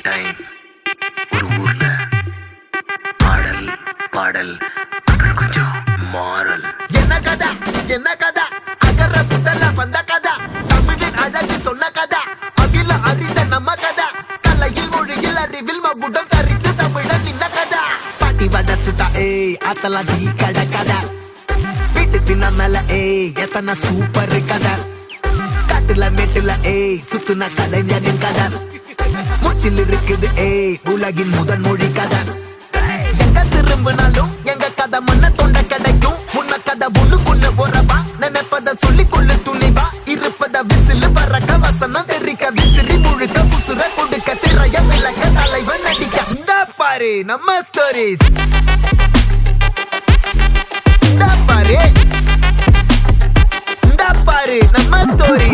Time ஒரு ஊர்ல பாடல் பாடல் அப்புறம் கொஞ்சம் மாறல். என்ன கதை அகர புதல வந்த கதை, தமிழின் அழகு சொன்ன கதை, அகில அறிந்த நம்ம கதை, கலையில் மொழியில் அறிவில் மகுடம் தரித்து தமிழன் நின்ன கதை. பாட்டி வட சுட்டா அத்தலாம் டீ கடை கதை, வீட்டு தின்ன மேல எத்தனை சூப்பர் கதை, காட்டுல மேட்டுல சுத்துன கலைஞனின் கதை, மூச்சில் இருக்குது உலகின் முதன் மொழி கதை. எங்க திரும்பினாலும் எங்க கதை மண்ண தொண்ட கிடைக்கும், முன்ன கதை ஒண்ணுக்குள்ள போறவா, நினைப்பத சொல்லி கொள்ளு துணிவா, இருப்பத விசிலு பறக்க வசனம் தெரிக்க விசிறி முழுக்க புசுர கொடுக்க திரைய விளக்க தலைவன் நடிக்க. இந்த பாரு நம்ம ஸ்டோரிஸ், இந்த பாரு நம்ம ஸ்டோரிஸ்.